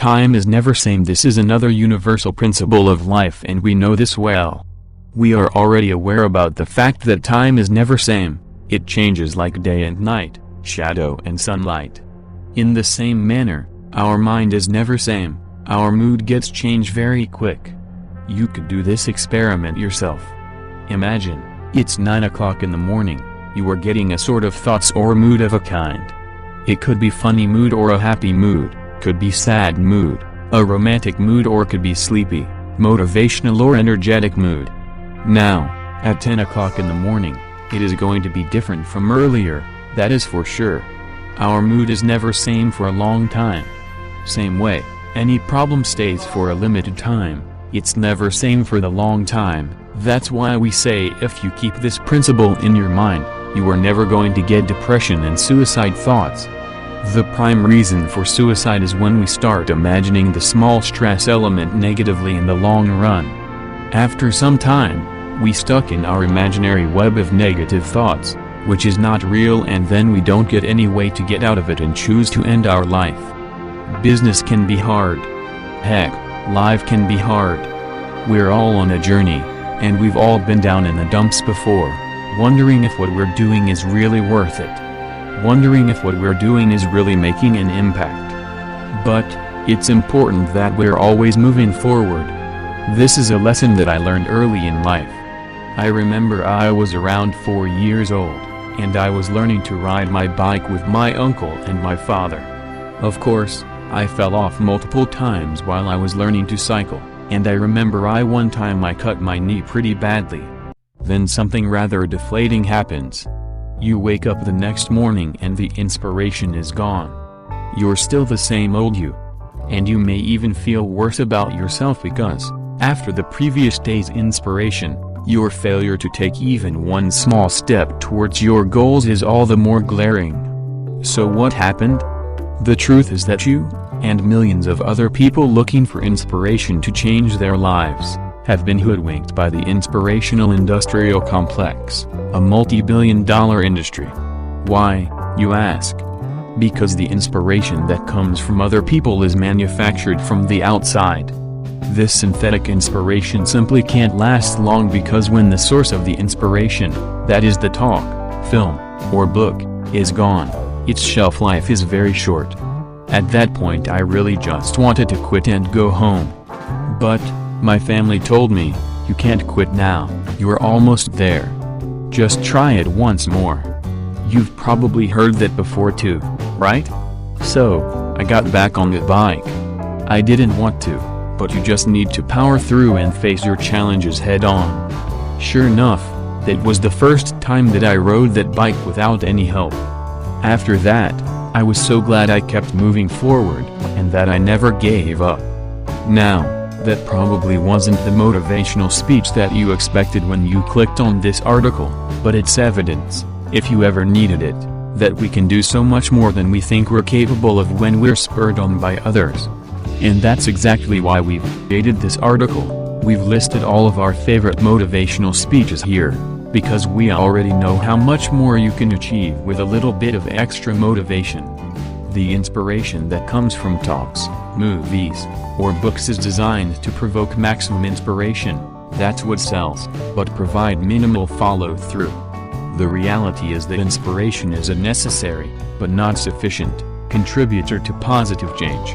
Time is never same. This is another universal principle of life, and we know this well. We are already aware about the fact that time is never same. It changes like day and night, shadow and sunlight. In the same manner, our mind is never same. Our mood gets changed very quick. You could do this experiment yourself. Imagine, it's 9 o'clock in the morning, you are getting a sort of thoughts or mood of a kind. It could be funny mood or a happy mood, could be sad mood, a romantic mood, or could be sleepy, motivational or energetic mood. Now, at 10 o'clock in the morning, it is going to be different from earlier, that is for sure. Our mood is never same for a long time. Same way, any problem stays for a limited time, it's never same for the long time. That's why we say if you keep this principle in your mind, you are never going to get depression and suicide thoughts. The prime reason for suicide is when we start imagining the small stress element negatively in the long run. After some time, we stuck in our imaginary web of negative thoughts, which is not real, and then we don't get any way to get out of it and choose to end our life. Business can be hard. Heck, life can be hard. We're all on a journey, and we've all been down in the dumps before, wondering if what we're doing is really worth it. Wondering if what we're doing is really making an impact. But, it's important that we're always moving forward. This is a lesson that I learned early in life. I remember I was around 4 years old, and I was learning to ride my bike with my uncle and my father. Of course, I fell off multiple times while I was learning to cycle, and I remember one time I cut my knee pretty badly. Then something rather deflating happens. You wake up the next morning and the inspiration is gone. You're still the same old you. And you may even feel worse about yourself because, after the previous day's inspiration, your failure to take even one small step towards your goals is all the more glaring. So what happened? The truth is that you, and millions of other people looking for inspiration to change their lives, have been hoodwinked by the inspirational industrial complex, a multi-billion-dollar industry. Why, you ask? Because the inspiration that comes from other people is manufactured from the outside. This synthetic inspiration simply can't last long because when the source of the inspiration, that is the talk, film, or book, is gone, its shelf life is very short. At that point I really just wanted to quit and go home. But, my family told me, you can't quit now, you're almost there. Just try it once more. You've probably heard that before too, right? So, I got back on the bike. I didn't want to, but you just need to power through and face your challenges head on. Sure enough, that was the first time that I rode that bike without any help. After that, I was so glad I kept moving forward, and that I never gave up. Now, that probably wasn't the motivational speech that you expected when you clicked on this article, but it's evidence, if you ever needed it, that we can do so much more than we think we're capable of when we're spurred on by others. And that's exactly why we've created this article. We've listed all of our favorite motivational speeches here, because we already know how much more you can achieve with a little bit of extra motivation. The inspiration that comes from talks, movies, or books is designed to provoke maximum inspiration, that's what sells, but provide minimal follow-through. The reality is that inspiration is a necessary, but not sufficient, contributor to positive change.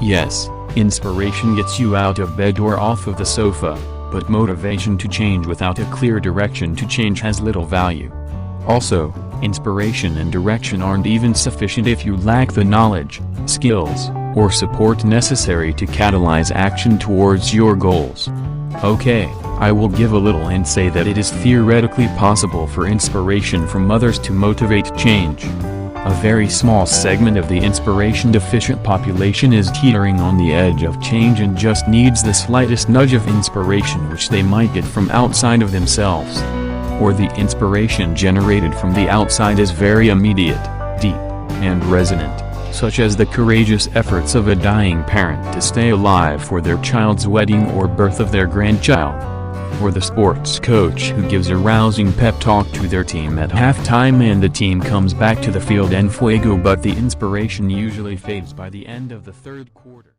Yes, inspiration gets you out of bed or off of the sofa, but motivation to change without a clear direction to change has little value. Also, inspiration and direction aren't even sufficient if you lack the knowledge, skills, or support necessary to catalyze action towards your goals. Okay, I will give a little and say that it is theoretically possible for inspiration from others to motivate change. A very small segment of the inspiration-deficient population is teetering on the edge of change and just needs the slightest nudge of inspiration which they might get from outside of themselves. Or the inspiration generated from the outside is very immediate, deep, and resonant, such as the courageous efforts of a dying parent to stay alive for their child's wedding or birth of their grandchild. Or the sports coach who gives a rousing pep talk to their team at halftime and the team comes back to the field en fuego, but the inspiration usually fades by the end of the third quarter.